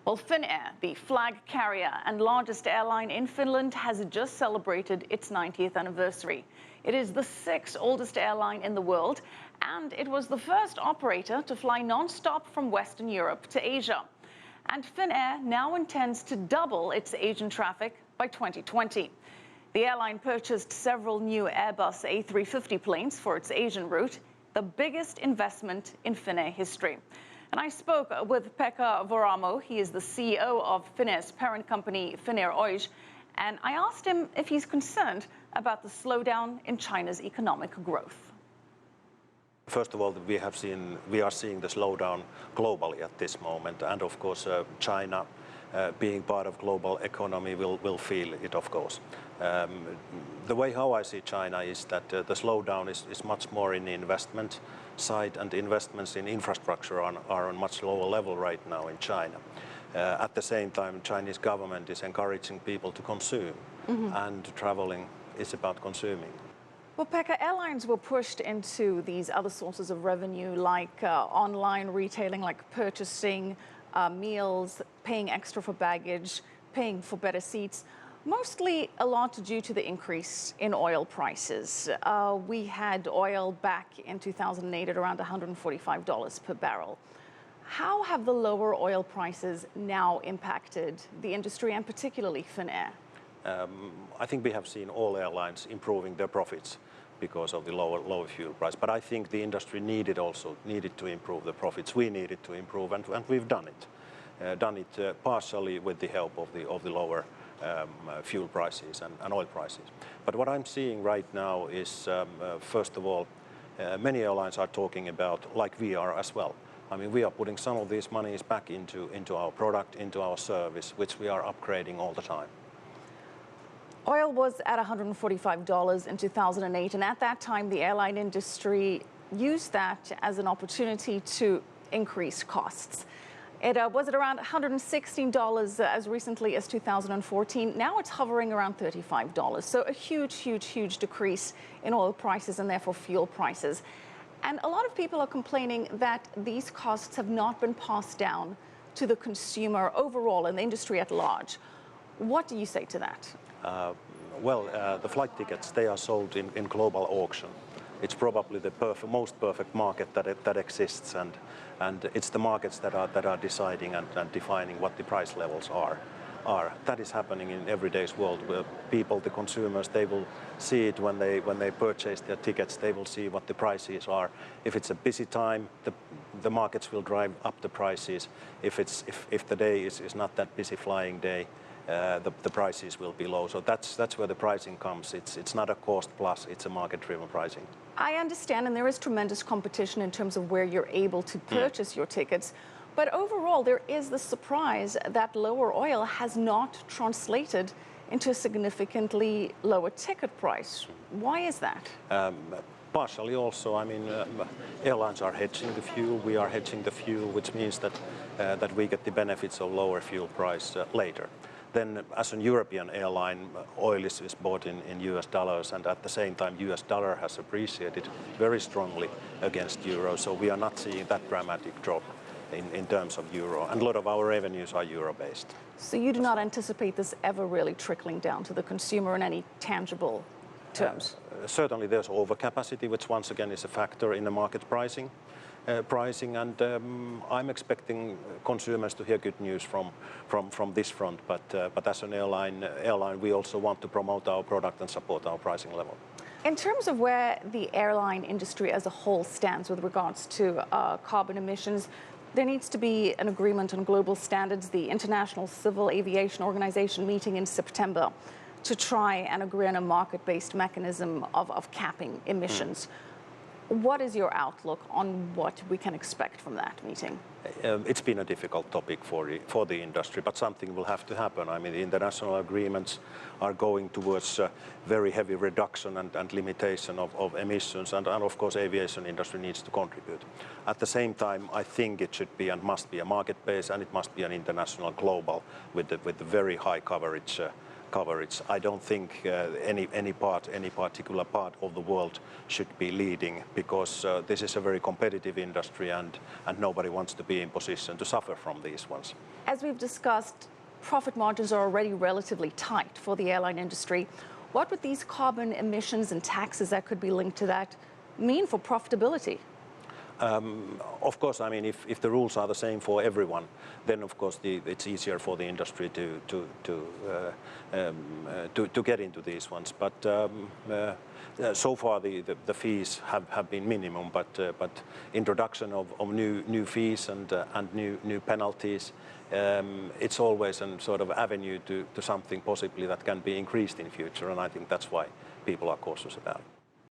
Well, Finnair, the flag carrier and largest airline in Finland, has just celebrated its 90th anniversary. It is the sixth oldest airline in the world, and it was the first operator to fly non-stop from Western Europe to Asia. And Finnair now intends to double its Asian traffic by 2020. The airline purchased several new Airbus A350 planes for its Asian route, the biggest investment in Finnair history. And I spoke with Pekka Vauramo. He is the CEO of Finnair's parent company, Finnair Oy, and I asked him if he's concerned about the slowdown in China's economic growth. First of all, we are seeing the slowdown globally at this moment, and of course China, being part of global economy, will feel it, of course. The way how I see China is that the slowdown is much more in the investment side, and investments in infrastructure are on much lower level right now in China. At the same time, Chinese government is encouraging people to consume, and traveling is about consuming. Well, Pekka, airlines were pushed into these other sources of revenue like online retailing, like purchasing meals, paying extra for baggage, paying for better seats, mostly a lot due to the increase in oil prices. We had oil back in 2008 at around $145 per barrel. How have the lower oil prices now impacted the industry and particularly Finnair? I think we have seen all airlines improving their profits because of the lower fuel price. But I think the industry needed to improve the profits. We needed to improve, and we've done it. Done it partially with the help of the lower fuel prices and oil prices. But what I'm seeing right now is, first of all, many airlines are talking about, like we are as well. I mean, we are putting some of these monies back into our product, into our service, which we are upgrading all the time. Oil was at $145 in 2008, and at that time the airline industry used that as an opportunity to increase costs. It was at around $116 as recently as 2014. Now it's hovering around $35. So a huge decrease in oil prices and therefore fuel prices. And a lot of people are complaining that these costs have not been passed down to the consumer overall in the industry at large. What do you say to that? The flight tickets, they are sold in global auction. It's probably the most perfect market that exists, and it's the markets that are deciding and defining what the price levels are. That is happening in everyday's world, where people, the consumers, they will see it when they purchase their tickets. They will see what the prices are. If it's a busy time, the markets will drive up the prices. If the day is not that busy flying day, the prices will be low. So that's where the pricing comes. It's not a cost plus, it's a market-driven pricing. I understand, and there is tremendous competition in terms of where you're able to purchase your tickets. But overall, there is the surprise that lower oil has not translated into a significantly lower ticket price. Why is that? Partially also, I mean, airlines are hedging the fuel. We are hedging the fuel, which means that we get the benefits of lower fuel price later. Then, as a European airline, oil is bought in US dollars, and at the same time, US dollar has appreciated very strongly against euro. So we are not seeing that dramatic drop in terms of euro, and a lot of our revenues are euro-based. So you do not anticipate this ever really trickling down to the consumer in any tangible terms? Certainly there's overcapacity, which once again is a factor in the market pricing, and I'm expecting consumers to hear good news from this front. But as an airline, we also want to promote our product and support our pricing level. In terms of where the airline industry as a whole stands with regards to carbon emissions, there needs to be an agreement on global standards. The International Civil Aviation Organization meeting in September to try and agree on a market-based mechanism of capping emissions. What is your outlook on what we can expect from that meeting? It's been a difficult topic for the industry, but something will have to happen. I mean, the international agreements are going towards very heavy reduction and limitation of emissions, and of course aviation industry needs to contribute. At the same time, I think it should be and must be a market-based, and it must be an international global with the very high coverage coverage. I don't think any particular part of the world should be leading, because this is a very competitive industry, and nobody wants to be in position to suffer from these ones. As we've discussed, profit margins are already relatively tight for the airline industry. What would these carbon emissions and taxes that could be linked to that mean for profitability? Of course, I mean, if the rules are the same for everyone, then of course it's easier for the industry to get into these ones. But so far the fees have been minimum. But introduction of new fees and new penalties, it's always a sort of avenue to something possibly that can be increased in future, and I think that's why people are cautious about it.